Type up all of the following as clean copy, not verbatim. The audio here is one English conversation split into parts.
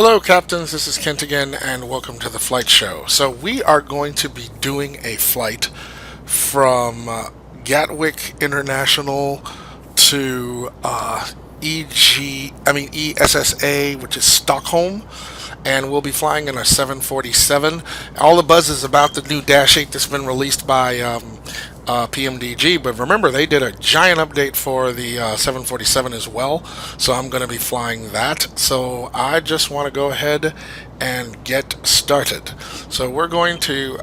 Hello, Captains. This is Kent again, and welcome to the flight show. So we are going to be doing a flight from Gatwick International to ESSA, which is Stockholm, and we'll be flying in a 747. All the buzz is about the new Dash 8 that's been released by PMDG, but remember they did a giant update for the 747 as well, so I'm going to be flying that. So I just want to go ahead and get started. So we're going to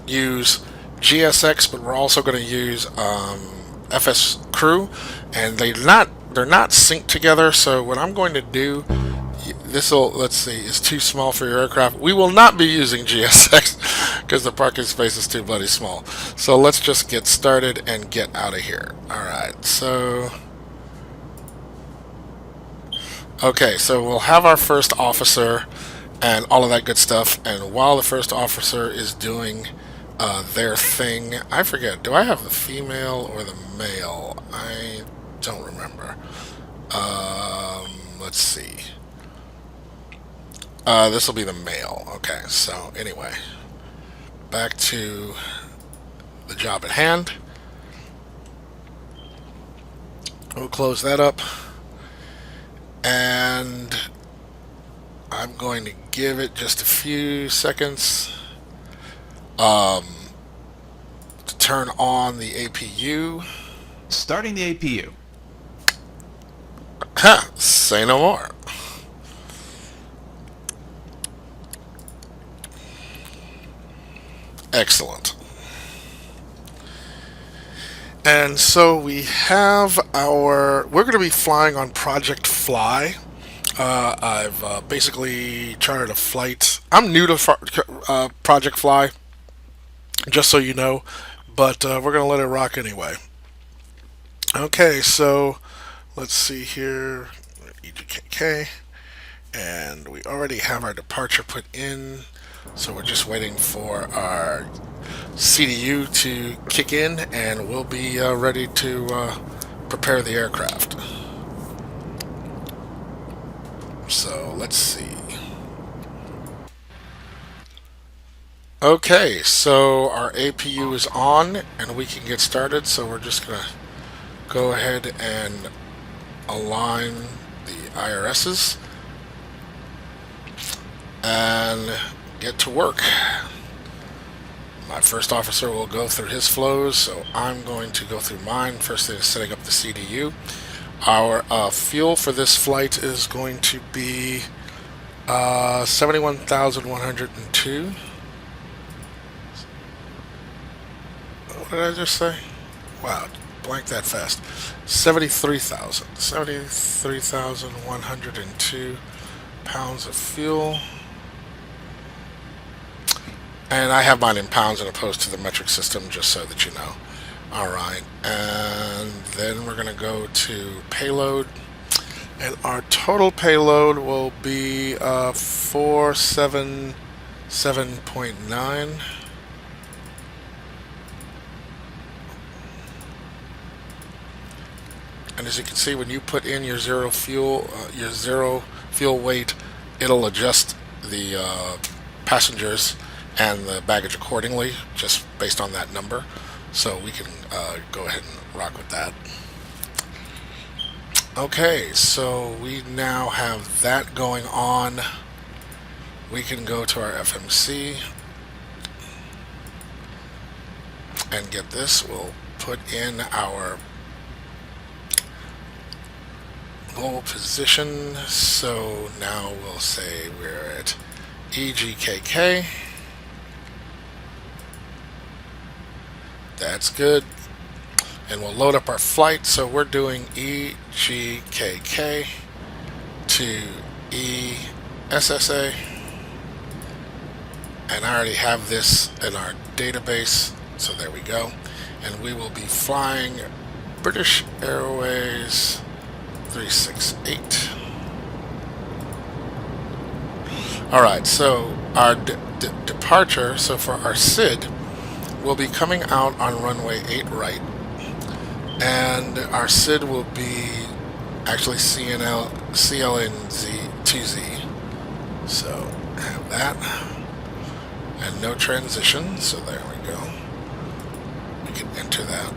use GSX, but we're also going to use FS Crew, and they're not synced together. So what I'm going to do, let's see, is too small for your aircraft. We will not be using GSX because the parking space is too bloody small. So let's just get started and get out of here. Alright, so okay, so we'll have our first officer and all of that good stuff, and while the first officer is doing their thing, I forget, do I have the female or the male? I don't remember. Let's see. This will be the male. Okay, so anyway, back to the job at hand. We'll close that up, and I'm going to give it just a few seconds to turn on the APU. Starting the APU. Ha! Say no more. Excellent. And so we have we're going to be flying on Project Fly. I've basically chartered a flight. I'm new to Project Fly, just so you know, but we're going to let it rock anyway. Okay, so let's see here, EGKK, and we already have our departure put in. So we're just waiting for our CDU to kick in, and we'll be ready to prepare the aircraft. So let's see. Okay, so our APU is on, and we can get started. So we're just going to go ahead and align the IRSs and get to work. My first officer will go through his flows, so I'm going to go through mine. First thing is setting up the CDU. Our fuel for this flight is going to be 71,102. What did I just say? Wow, blank that fast. 73,102 pounds of fuel. And I have mine in pounds as opposed to the metric system, just so that you know. Alright, and then we're going to go to payload. And our total payload will be 477.9. And as you can see, when you put in your zero fuel weight, it'll adjust the passengers and the baggage accordingly, just based on that number. So we can go ahead and rock with that. Okay, so we now have that going on. We can go to our FMC and get this. We'll put in our global position. So now we'll say we're at EGKK. That's good. And we'll load up our flight. So we're doing EGKK to ESSA. And I already have this in our database. So there we go. And we will be flying British Airways 368. Alright, so our departure, so for our SID, we'll be coming out on runway 8 right, and our SID will be actually CLNZ2Z. So have that. And no transition, so there we go. We can enter that.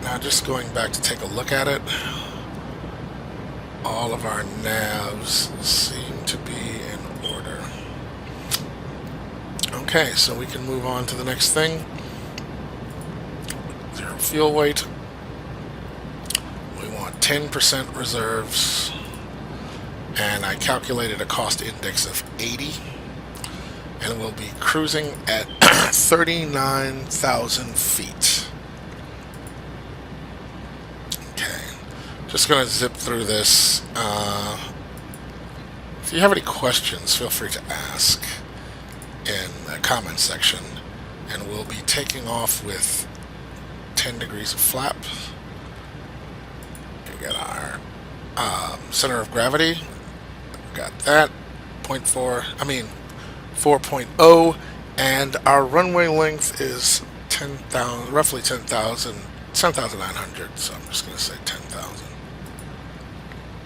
Now just going back to take a look at it. All of our navs seem to be in order. Okay, so we can move on to the next thing. 0 fuel weight. We want 10% reserves. And I calculated a cost index of 80. And we'll be cruising at 39,000 feet. Okay. Just going to zip through this. If you have any questions, feel free to ask in the comment section. And we'll be taking off with 10 degrees of flap. We got our center of gravity. Got that. 4.0, and our runway length is 10,000, roughly 10,900. So I'm just going to say 10,000.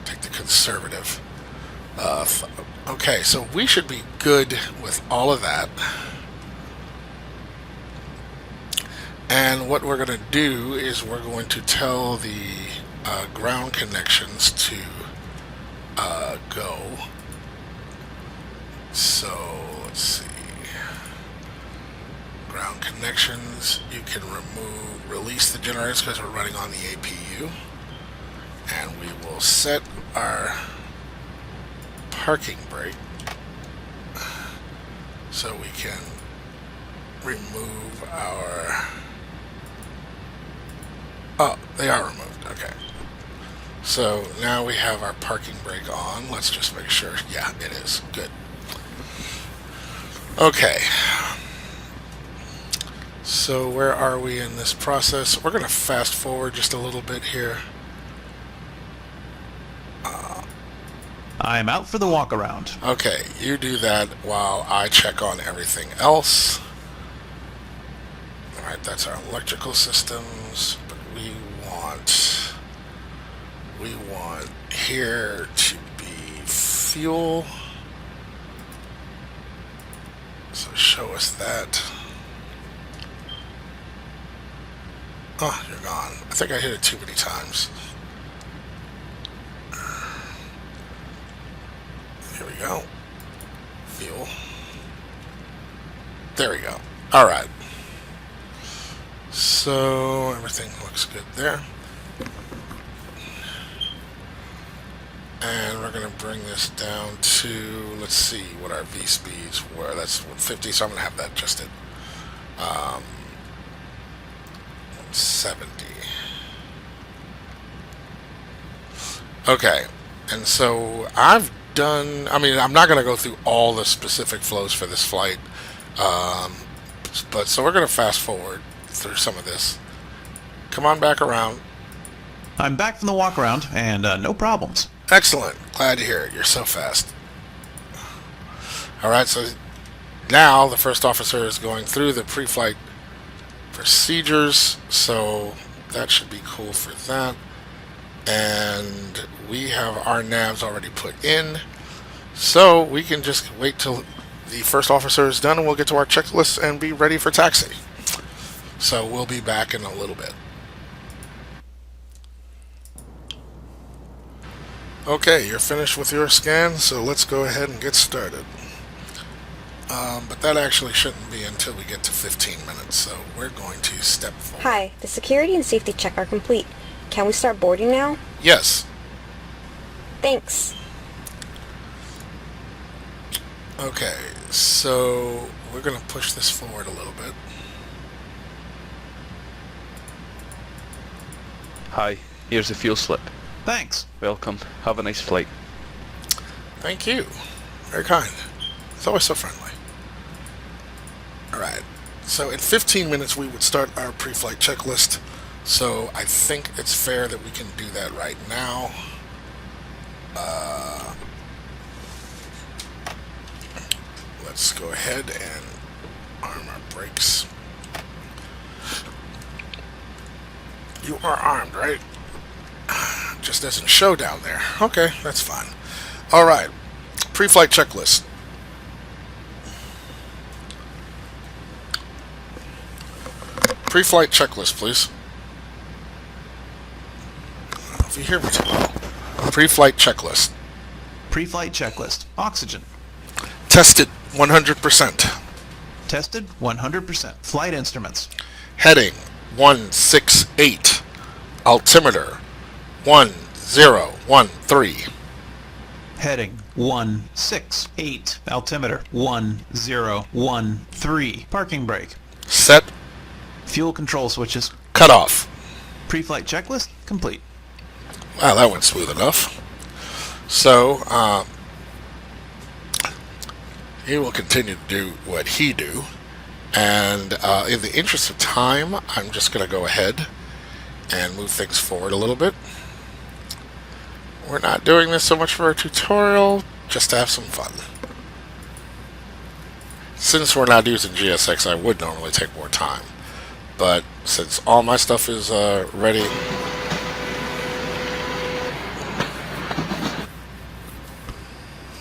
Take the conservative. Okay, so we should be good with all of that. And what we're going to do is we're going to tell the ground connections to go. So let's see. Ground connections. You can release the generators because we're running on the APU. And we will set our parking brake so we can remove our... Oh, they are removed. Okay. So now we have our parking brake on. Let's just make sure. Yeah, it is. Good. Okay. So where are we in this process? We're going to fast forward just a little bit here. I'm out for the walk around. Okay, you do that while I check on everything else. Alright, that's our electrical systems. But we want here to be fuel. So show us that. Oh, you're gone. I think I hit it too many times. Here we go. Fuel. There we go. Alright. So everything looks good there. And we're going to bring this down to, let's see what our V speeds were. That's 50, so I'm going to have that just at 70. Okay, and so I've done, I mean, I'm not going to go through all the specific flows for this flight, but so we're going to fast forward through some of this. Come on back around. I'm back from the walk around, and no problems. Excellent. Glad to hear it. You're so fast. Alright, so now the first officer is going through the pre-flight procedures, so that should be cool for that. And we have our navs already put in, so we can just wait till the first officer is done and we'll get to our checklist and be ready for taxi. So we'll be back in a little bit. Okay, you're finished with your scan, so let's go ahead and get started. But that actually shouldn't be until we get to 15 minutes, so we're going to step forward. Hi, the security and safety check are complete. Can we start boarding now? Yes. Thanks. Okay, so we're going to push this forward a little bit. Hi, here's the fuel slip. Thanks. Welcome. Have a nice flight. Thank you. Very kind. It's always so friendly. Alright, so in 15 minutes we would start our pre-flight checklist. So I think it's fair that we can do that right now. Let's go ahead and arm our brakes. You are armed, right? Just doesn't show down there. Okay, that's fine. All right. Pre-flight checklist. Pre-flight checklist, please. If you hear me too well. Pre-flight checklist. Pre-flight checklist. Oxygen. Tested 100%. Tested 100%. Flight instruments. Heading 168. Altimeter 1013. Heading 168. Altimeter 1013. Parking brake. Set. Fuel control switches. Cutoff. Pre-flight checklist complete. Wow, that went smooth enough. So, he will continue to do what he do. And in the interest of time, I'm just going to go ahead and move things forward a little bit. We're not doing this so much for a tutorial, just to have some fun. Since we're not using GSX, I would normally take more time. But since all my stuff is ready...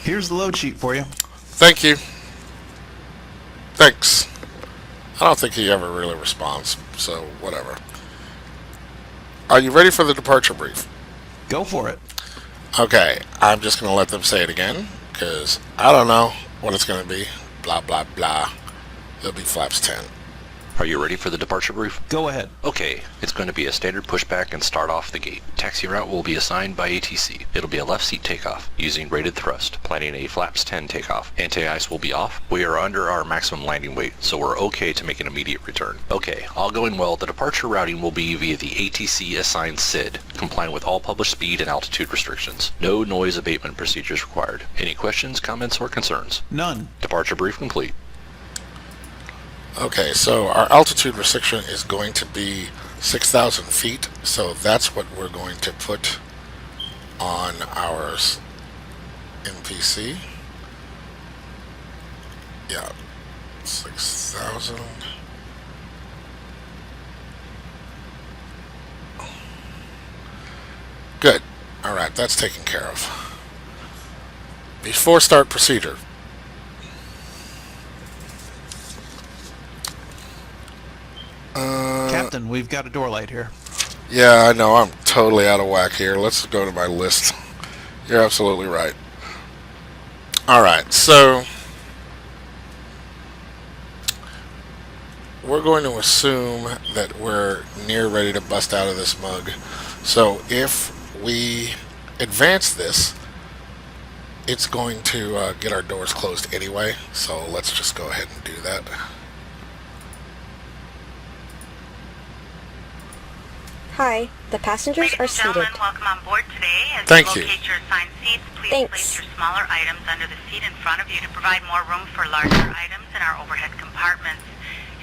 Here's the load sheet for you. Thank you. Thanks. I don't think he ever really responds, so whatever. Are you ready for the departure brief? Go for it. Okay, I'm just going to let them say it again, because I don't know what it's going to be. Blah, blah, blah. It'll be flaps 10. Are you ready for the departure brief? Go ahead. Okay, it's going to be a standard pushback and start off the gate. Taxi route will be assigned by ATC. It'll be a left seat takeoff, using rated thrust, planning a flaps 10 takeoff. Anti-ice will be off. We are under our maximum landing weight, so we're okay to make an immediate return. Okay, all going well, the departure routing will be via the ATC assigned SID, complying with all published speed and altitude restrictions. No noise abatement procedures required. Any questions, comments, or concerns? None. Departure brief complete. Okay, so our altitude restriction is going to be 6,000 feet, so that's what we're going to put on our NPC. Yeah, 6,000. Good. All right, that's taken care of. Before start procedure. Captain, we've got a door light here. Yeah, I know. I'm totally out of whack here. Let's go to my list. You're absolutely right. Alright, so we're going to assume that we're near ready to bust out of this mug. So if we advance this, it's going to get our doors closed anyway. So let's just go ahead and do that. Hi, the passengers are seated. Ladies and gentlemen, welcome on board today. As Thank you you. locate your assigned seats, please Thanks. place your smaller items under the seat in front of you to provide more room for larger items in our overhead compartments.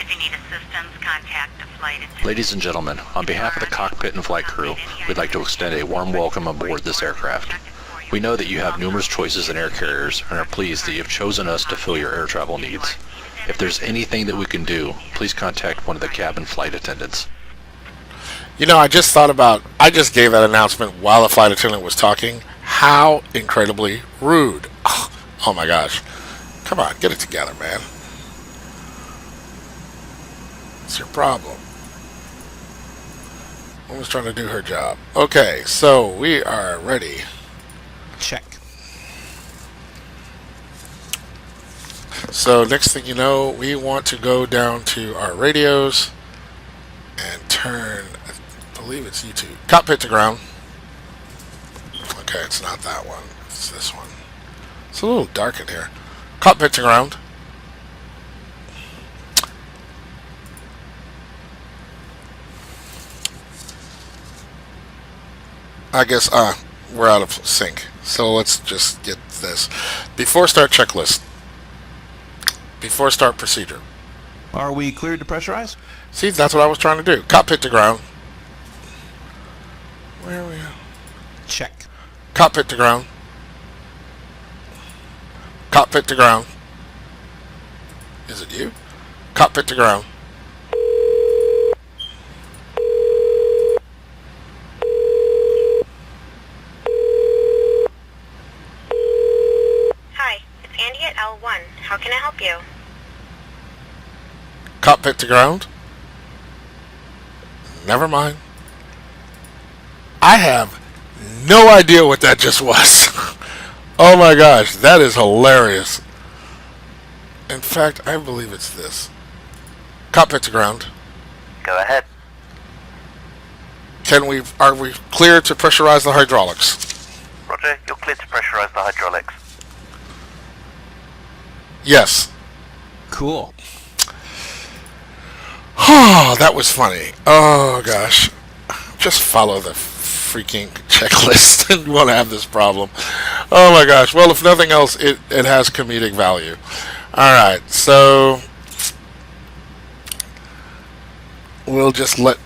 If you need assistance, contact the flight attendant. Ladies and gentlemen, on behalf of the cockpit and flight crew, we'd like to extend a warm welcome aboard this aircraft. We know that you have numerous choices in air carriers and are pleased that you have chosen us to fill your air travel needs. If there's anything that we can do, please contact one of the cabin flight attendants. You know, I just gave that announcement while the flight attendant was talking. How incredibly rude. Oh my gosh. Come on, get it together, man. What's your problem? Woman's trying to do her job. Okay, so we are ready. Check. So next thing you know, we want to go down to our radios and turn, I believe it's YouTube. Cockpit to ground. Okay, it's not that one. It's this one. It's a little dark in here. Cockpit to ground. I guess, we're out of sync. So let's just get this. Before start checklist. Before start procedure. Are we cleared to pressurize? See, that's what I was trying to do. Cockpit to ground. Where are we at? Check. Cockpit to ground. Cockpit to ground. Is it you? Cockpit to ground. Cockpit to ground. Never mind. I have no idea what that just was. Oh my gosh, that is hilarious. In fact, I believe it's this. Cockpit to ground. Go ahead. Are we clear to pressurize the hydraulics? Roger, you're clear to pressurize the hydraulics. Yes. Cool. Oh, that was funny. Oh gosh. Just follow the freaking checklist and you won't have this problem. Oh my gosh. Well, if nothing else, it has comedic value. Alright, so we'll just let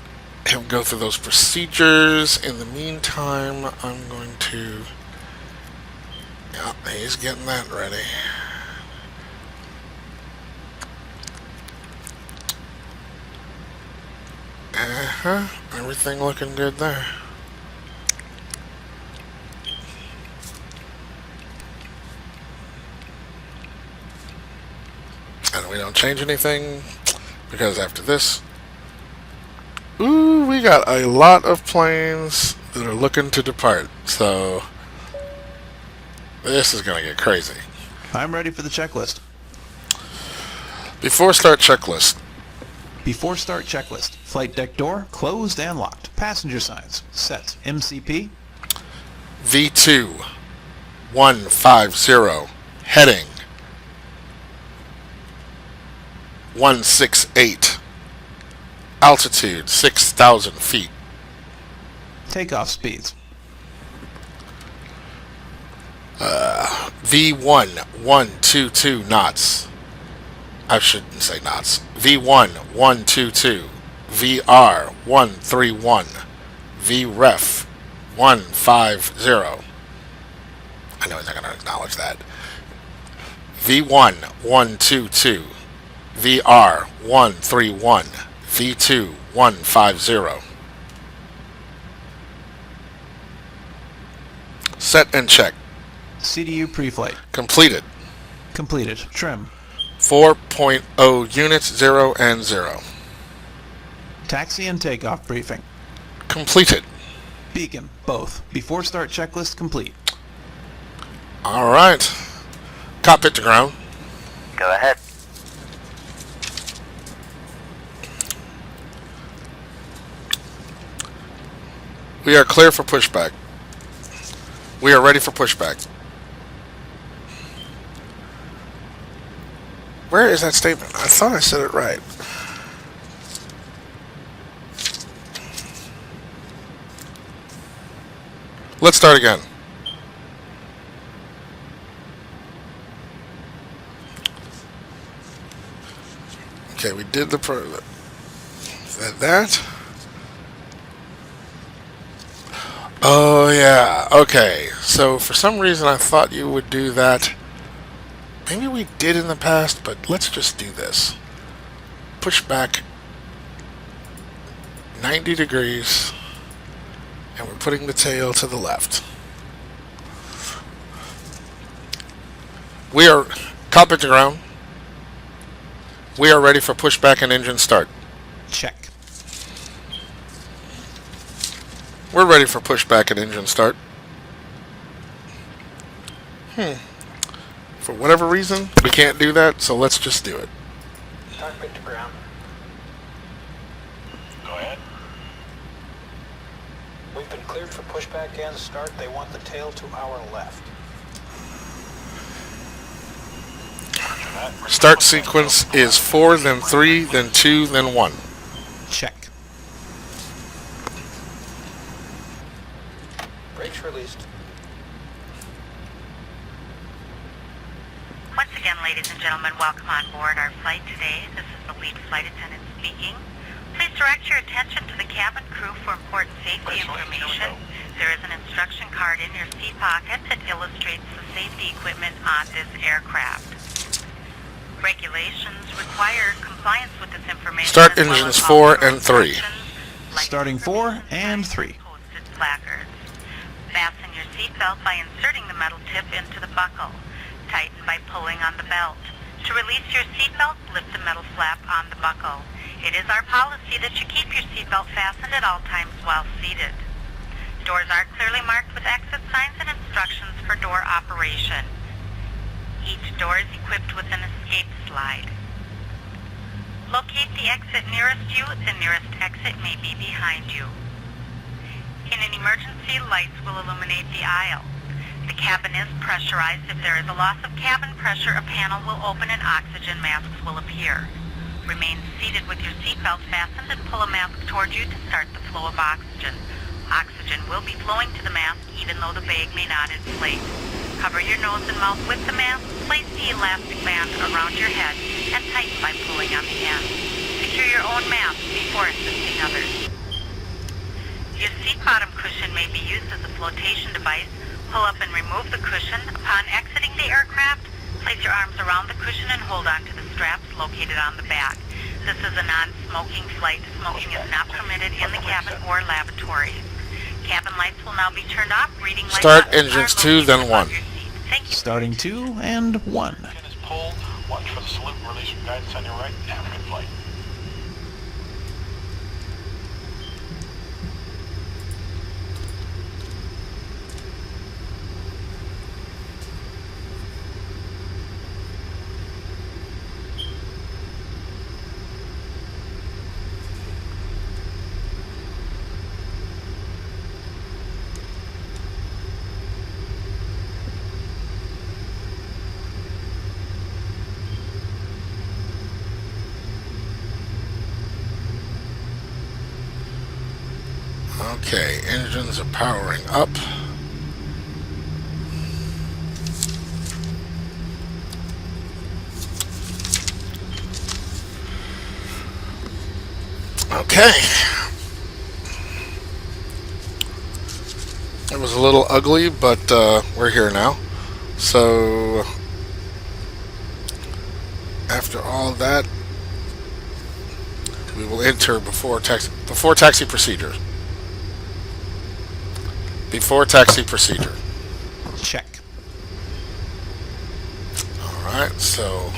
him go through those procedures. In the meantime, I'm going to... Yeah, he's getting that ready. Everything looking good there. And we don't change anything because after this, ooh, we got a lot of planes that are looking to depart. So this is going to get crazy. I'm ready for the checklist. Before start checklist. Before start checklist. Flight deck door closed and locked. Passenger signs set. MCP. V2 150 heading 168, altitude 6,000 feet. Takeoff speeds. V1 122 knots. I shouldn't say knots. V1 122, VR 131, VREF 150. I know he's not going to acknowledge that. V1 122, VR 131, V2 150. Set and check. CDU pre-flight. Completed. Completed. Trim. 4.0 units, 0 and 0. Taxi and takeoff briefing. Completed. Beacon. Both. Before start checklist complete. Alright. Cockpit to ground. Go ahead. We are clear for pushback. We are ready for pushback. Where is that statement? I thought I said it right. Let's start again. Okay, we did that. Oh yeah, okay. So for some reason I thought you would do that. Maybe we did in the past, but let's just do this. Push back 90 degrees, and we're putting the tail to the left. We are cockpit to ground. We are ready for pushback and engine start. Check. We're ready for pushback and engine start. For whatever reason, we can't do that, so let's just do it. Cockpit to ground. Go ahead. We've been cleared for pushback and start. They want the tail to our left. Start sequence is 4, then 3, then 2, then 1. Check. Brakes released. Once again, ladies and gentlemen, welcome on board our flight today. This is the lead flight attendant speaking. Please direct your attention to the cabin crew for important safety information. There is an instruction card in your seat pocket that illustrates the safety equipment on this aircraft. Regulations require compliance with this information. Start as well engines as 4 and 3. instructions like Starting 4 and 3. posted placards. Fasten your seatbelt by inserting the metal tip into the buckle. Tighten by pulling on the belt. To release your seatbelt, lift the metal flap on the buckle. It is our policy that you keep your seatbelt fastened at all times while seated. Doors are clearly marked with exit signs and instructions for door operation. Each door is equipped with an escape slide. Locate the exit nearest you. The nearest exit may be behind you. In an emergency, lights will illuminate the aisle. The cabin is pressurized. If there is a loss of cabin pressure, a panel will open and oxygen masks will appear. Remain seated with your seatbelt fastened and pull a mask toward you to start the flow of oxygen. Oxygen will be flowing to the mask even though the bag may not inflate. Cover your nose and mouth with the mask. Place the elastic band around your head and tighten by pulling on the end. Secure your own mask before assisting others. Your seat bottom cushion may be used as a flotation device. Pull up and remove the cushion. Upon exiting the aircraft, place your arms around the cushion and hold on to the straps located on the back. This is a non-smoking flight. Smoking is not permitted in the cabin or lavatories. Cabin lights will now be turned off. Reading lights Start buttons engines are 2, located then above 1. your seat. Thank you. Starting 2 and 1. Pin is pulled. Watch for the salute and release from guidance on your right. Have a good flight. Okay, engines are powering up. Okay. It was a little ugly, but we're here now. So, after all that, we will enter before taxi procedure. Before taxi procedure. Check. Alright, so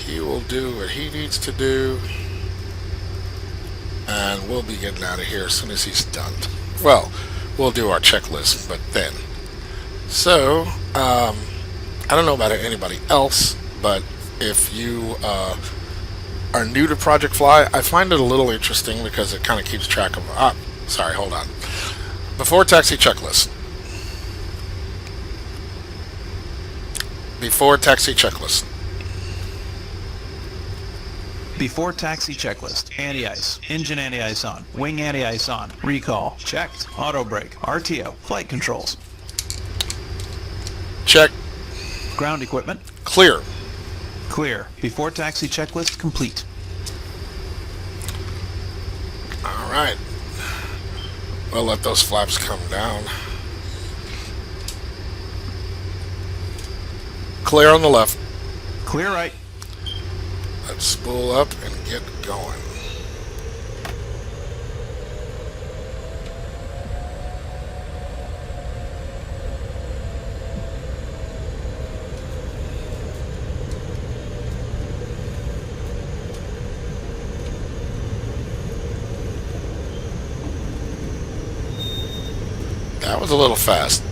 he will do what he needs to do, and we'll be getting out of here as soon as he's done. Well, we'll do our checklist, but then. So, I don't know about anybody else, but if you are new to Project Fly, I find it a little interesting because it kind of keeps track of... sorry, hold on. Before taxi checklist. Before taxi checklist. Before taxi checklist. Anti-ice. Engine anti-ice on. Wing anti-ice on. Recall. Checked. Auto brake. RTO. Flight controls. Check. Ground equipment. Clear. Clear. Before taxi checklist complete. Alright. We'll let those flaps come down. Clear on the left. Clear right. Let's spool up and get going. That was a little fast.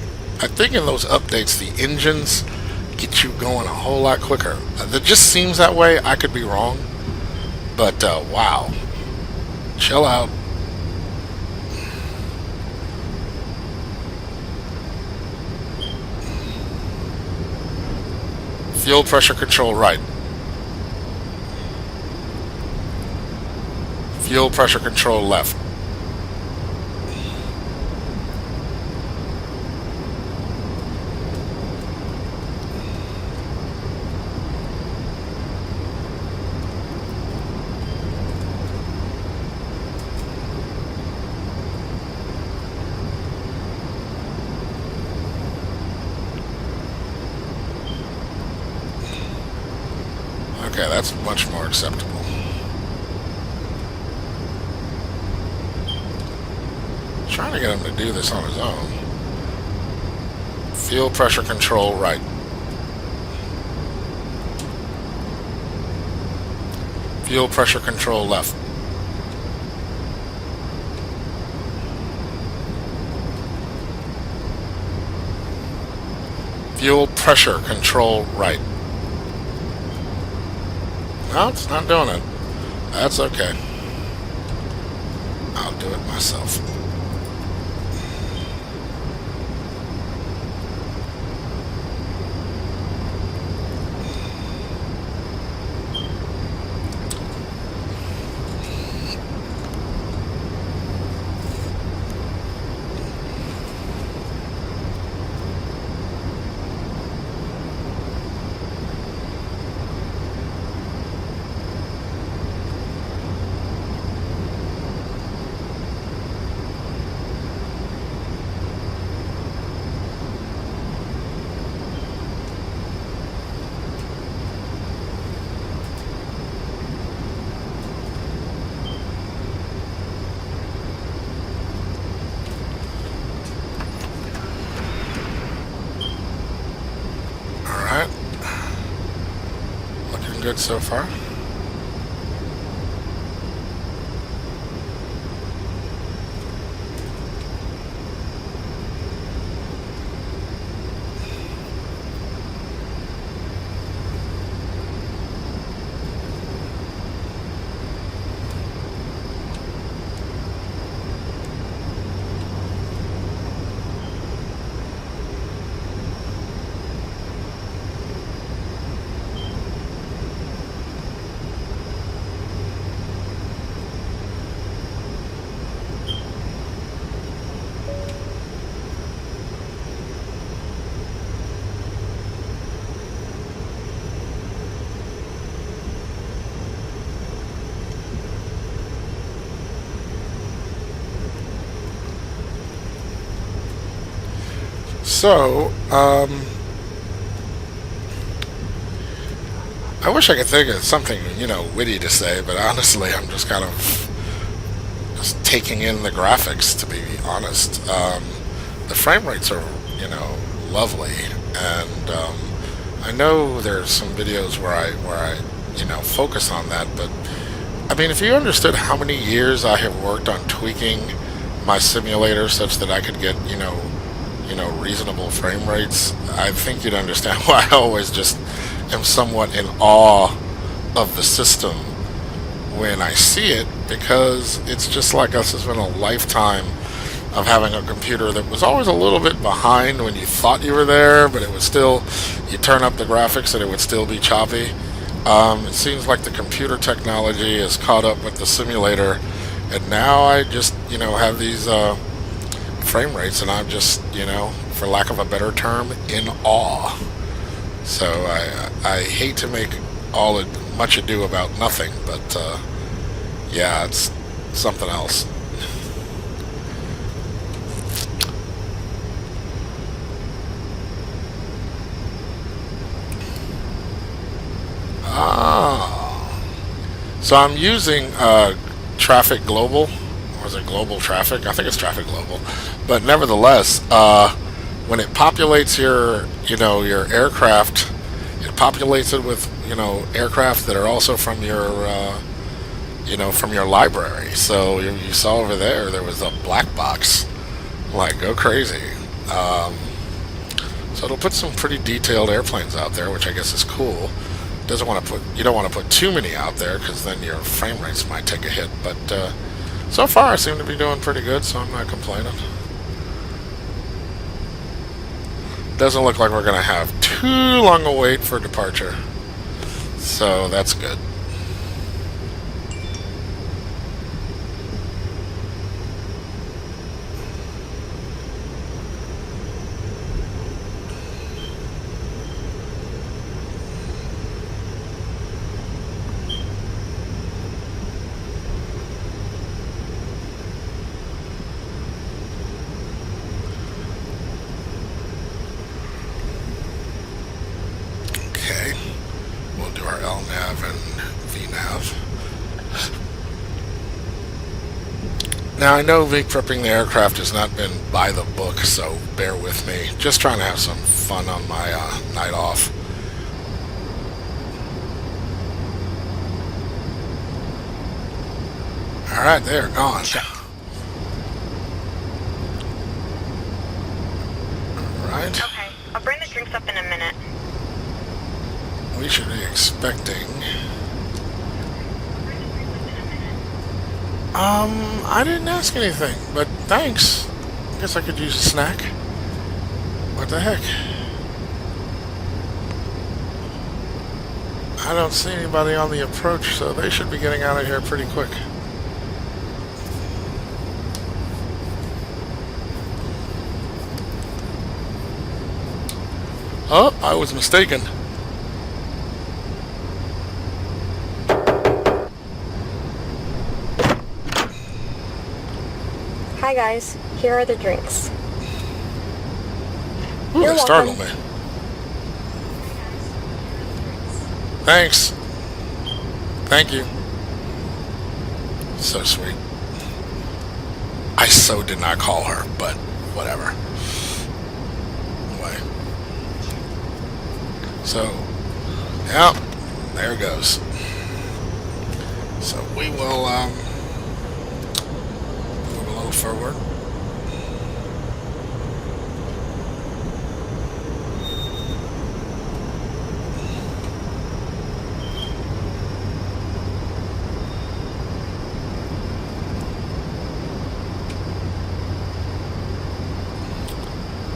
I think in those updates, the engines get you going a whole lot quicker. It just seems that way. I could be wrong. But, wow. Chill out. Fuel pressure control right. Fuel pressure control left. Okay, that's much more acceptable. Trying to get him to do this on his own. Fuel pressure control right. Fuel pressure control left. Fuel pressure control right. No, it's not doing it. That's okay. I'll do it myself. Alright. Looking good so far. So, I wish I could think of something, witty to say, but honestly, I'm just kind of just taking in the graphics, to be honest. The frame rates are, lovely, and I know there's some videos where I focus on that, but I mean, if you understood how many years I have worked on tweaking my simulator such that I could get, reasonable frame rates, I think you'd understand why I always just am somewhat in awe of the system when I see it, because it's just like us. It's been a lifetime of having a computer that was always a little bit behind when you thought you were there, but it was still, you turn up the graphics and it would still be choppy. It seems like the computer technology has caught up with the simulator, and now I just, have these frame rates, and I'm just, for lack of a better term, in awe. So I hate to make much ado about nothing, but yeah, it's something else. So I'm using Traffic Global, or is it Global Traffic? I think it's Traffic Global. But nevertheless, when it populates your aircraft, it populates it with, aircraft that are also from your, from your library. So you saw over there was a black box. Like, go crazy. So it'll put some pretty detailed airplanes out there, which I guess is cool. You don't want to put too many out there, because then your frame rates might take a hit. But so far I seem to be doing pretty good, so I'm not complaining. Doesn't look like we're going to have too long a wait for departure, so that's good. Now, I know prepping the aircraft has not been by the book, so bear with me. Just trying to have some fun on my night off. Alright, they're gone. Check. Alright. Okay, I'll bring the drinks up in a minute. We should be expecting... I didn't ask anything, but thanks. I guess I could use a snack. What the heck? I don't see anybody on the approach, so they should be getting out of here pretty quick. Oh, I was mistaken. Hi guys, here are the drinks. Ooh, You're they startled welcome. me. Thanks. Thank you. So sweet. I so did not call her, but whatever. Anyway. So, yeah, there it goes. So we will move a little forward.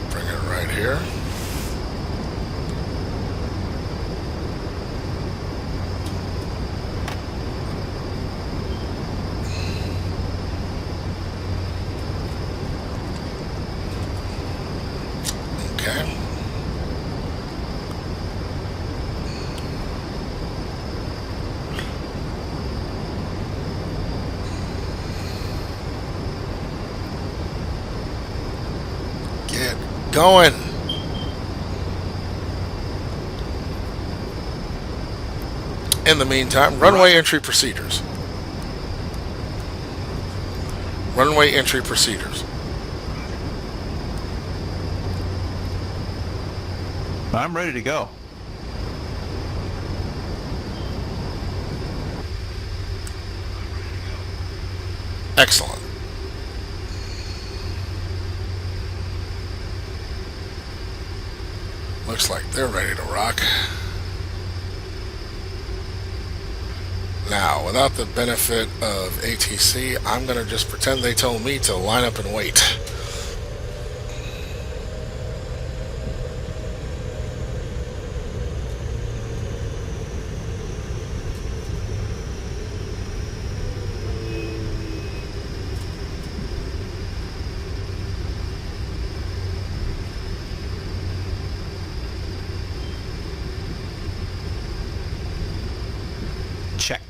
Bring it right here. Okay. Get going. In the meantime, runway entry procedures. Runway entry procedures. I'm ready to go. Excellent. Looks like they're ready to rock. Now, without the benefit of ATC, I'm going to just pretend they told me to line up and wait. Check.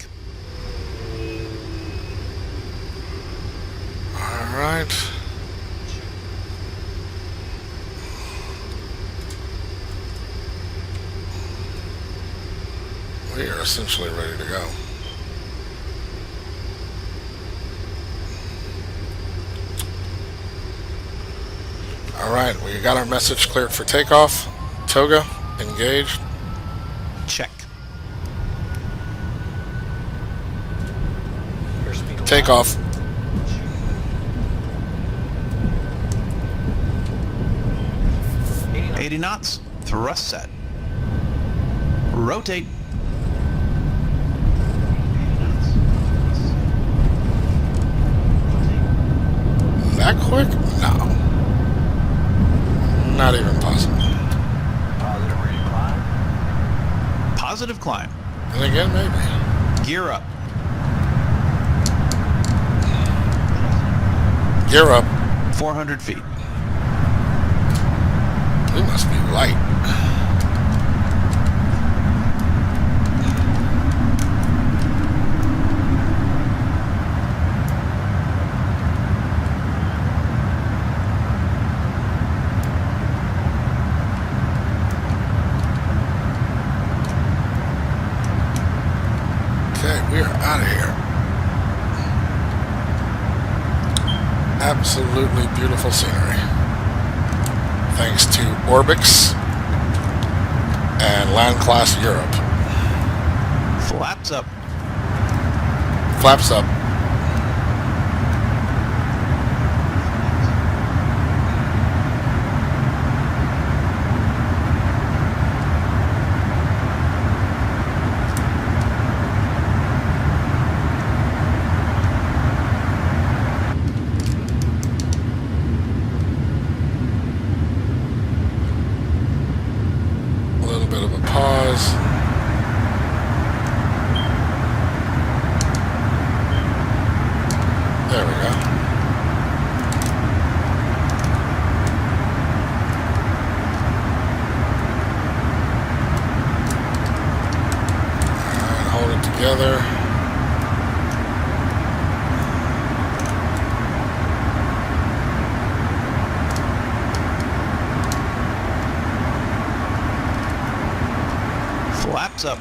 All right. We are essentially ready to go. All right, we got our message cleared for takeoff. Toga, engaged. Check. Airspeed Takeoff. 80 knots. Thrust set. Rotate. That quick? No. Not even possible. positive rate of climb. Positive climb. And again, maybe. Gear up. Gear up. 400 feet. We must be light. Okay, we are out of here. Absolutely beautiful scenery. Thanks to Orbx and Land Class Europe. Flaps up. Flaps up. flaps up.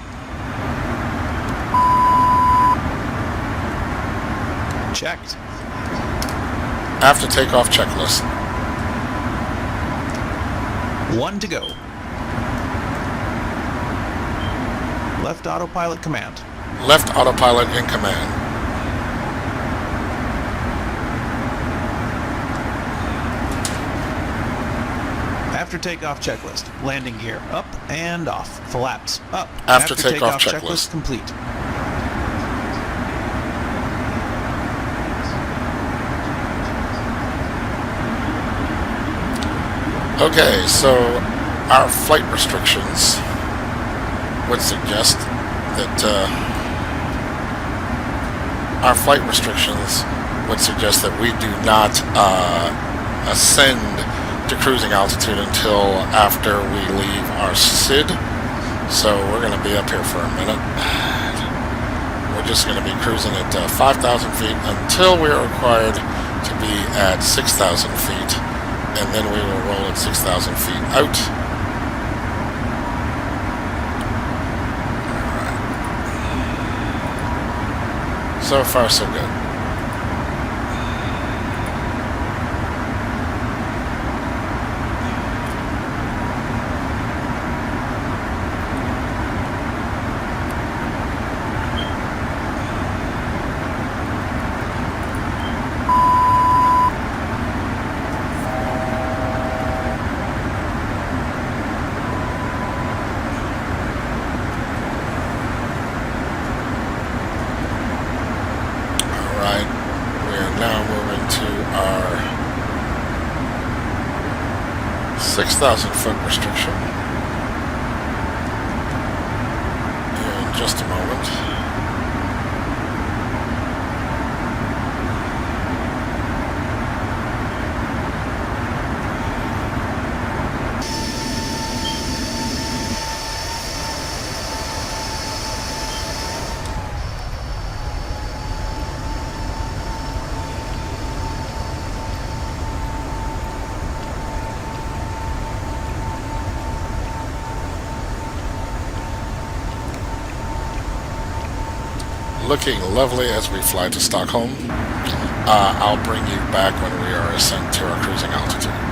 Checked. After takeoff checklist. 1 to go. Left autopilot command. Left autopilot in command. After takeoff checklist. Landing gear up and off. Flaps up. After takeoff checklist. Complete. Okay, so our flight restrictions would suggest that we do not ascend to cruising altitude until after we leave our SID. So we're going to be up here for a minute. We're just going to be cruising at 5,000 feet until we are required to be at 6,000 feet. And then we will roll at 6,000 feet out. Alright. So far, so good. Alright, we are now moving to our 6,000 foot restriction in just a moment. Looking lovely as we fly to Stockholm. I'll bring you back when we are ascent to our cruising altitude.